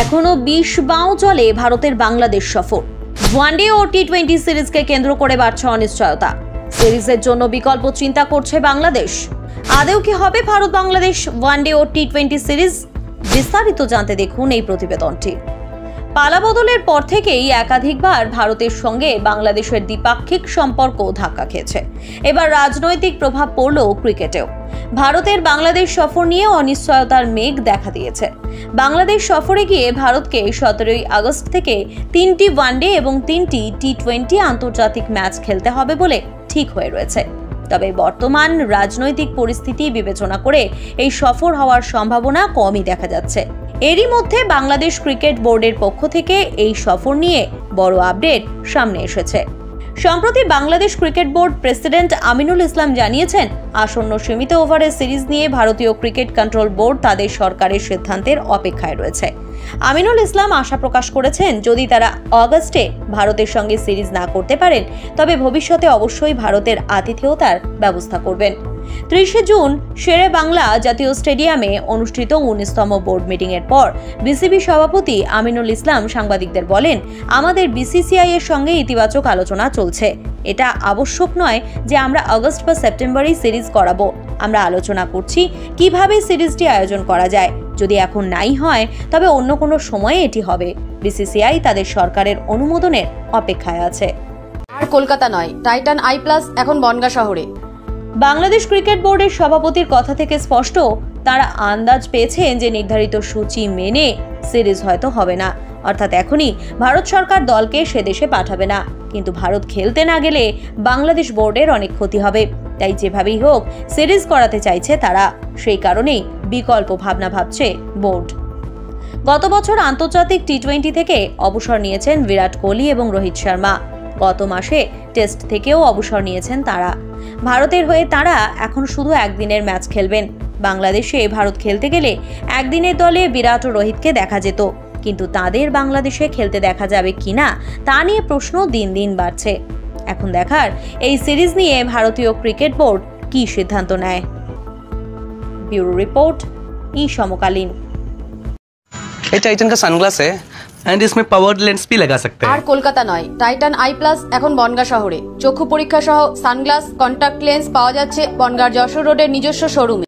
এখনো 20 বাও চলে ভারতের বাংলাদেশ সফর। ওয়ানডে ও টি20 সিরিজকে কেন্দ্র করে বাড়ছে অনিশ্চয়তা। সিরিজের জন্য বিকল্প চিন্তা করছে বাংলাদেশ। আদৌ কি হবে ভারত বাংলাদেশ ওয়ানডে ও টি20 সিরিজ? বিস্তারিত জানতে দেখুন এই প্রতিবেদনটি। পালাবদলের পর থেকেই একাধিকবার ভারতের সঙ্গে বাংলাদেশের দ্বিপাক্ষিক সম্পর্ক ধাক্কা খেয়েছে। এবার রাজনৈতিক প্রভাব পড়ল ক্রিকেটেও। ভারতের বাংলাদেশ সফর নিয়ে অনিশ্চয়তার মেঘ দেখা দিয়েছে। বাংলাদেশ সফরে গিয়ে ভারতকে 17 আগস্ট থেকে 3টি ওয়ানডে এবং 3টি টি20 আন্তর্জাতিক ম্যাচ খেলতে হবে বলে ঠিক হয়ে রয়েছে। তবে বর্তমান রাজনৈতিক পরিস্থিতি বিবেচনা করে এই সফর হওয়ার সম্ভাবনা কমই দেখা যাচ্ছে। এরই মধ্যে বাংলাদেশ ক্রিকেট বোর্ডের পক্ষ থেকে এই সফর নিয়ে বড় আপডেট সামনে এসেছে। সম্প্রতি Bangladesh cricket board president Aminul Islam জানিয়েছেন, আসন্ন সীমিত ওভারের সিরিজ নিয়ে ভারতীয় ক্রিকেট কন্ট্রোল বোর্ড তাদের সরকারের সিদ্ধান্তের অপেক্ষায় রয়েছে। আমিনুল ইসলাম আশা প্রকাশ করেছেন, যদি তারা অগাস্টে ভারতের সঙ্গে সিরিজ না করতে পারেন তবে ভবিষ্যতে অবশ্যই ভারতের আতিথেয়তার ব্যবস্থা করবেন। 30 জুন শেরে বাংলা জাতীয় স্টেডিয়ামে অনুষ্ঠিত 19তম বোর্ড মিটিং এর পর বিসিবি সভাপতি আমিনুল ইসলাম সাংবাদিকদের বলেন, আমাদের বিসিসিআই এর সঙ্গে ইতিবাচক আলোচনা চলছে। এটা আবশ্যক নয় যে আমরা আগস্ট বা সেপ্টেম্বরেই সিরিজ করাবো। আমরা আলোচনা করছি কিভাবে সিরিজটি আয়োজন করা যায়। যদি এখন নাই হয় তবে অন্য কোনো সময়ে এটি হবে। বিসিসিআই তাদের সরকারের অনুমোদনের অপেক্ষায় আছে। আর কলকাতা নয়, টাইটান আই প্লাস এখন বনগাঁ শহরে। বাংলাদেশ ক্রিকেট বোর্ডের সভাপতির কথা থেকে স্পষ্ট, তারা আন্দাজ পেয়েছেন যে নির্ধারিত সূচি মেনে সিরিজ হয়তো হবে না। অর্থাৎ এখনই ভারত সরকার দলকে সে দেশে পাঠাবে না। কিন্তু ভারত খেলতে না গেলে বাংলাদেশ বোর্ডের অনেক ক্ষতি হবে। তাই যেভাবেই হোক সিরিজ করাতে চাইছে তারা। সেই কারণেই বিকল্প ভাবনা ভাবছে বোর্ড। গত বছর আন্তর্জাতিক টি20 থেকে অবসর নিয়েছেন বিরাট কোহলি এবং রোহিত শর্মা। গত মাসে টেস্ট থেকেও অবসর নিয়েছেন তারা। ভারতের হয়ে তারা এখন শুধু একদিনের ম্যাচ খেলবেন। বাংলাদেশে ভারত খেলতে গেলে একদিনের দলে বিরাট ও রোহিতকে দেখা যেত, কিন্তু তাদের বাংলাদেশে খেলতে দেখা যাবে কিনা তা নিয়ে প্রশ্ন দিন দিন বাড়ছে। এখন দেখার এই সিরিজ নিয়ে ভারতীয় ক্রিকেট বোর্ড কি সিদ্ধান্ত নেয়। ব্যুরো রিপোর্ট, সমকালীন। ये टाइटन का सनग्लास है एंड इसमें पावर्ड लेंस भी लगा सकते हैं। আর কলকাতা নয়, টাইটান আই প্লাস এখন বনগাঁ শহরে। চক্ষু পরীক্ষা সহ সানগ্লাস, কন্টাক্ট লেন্স পাওয়া যাচ্ছে বনগাঁর যশোর রোডের নিজস্ব শোরুমে।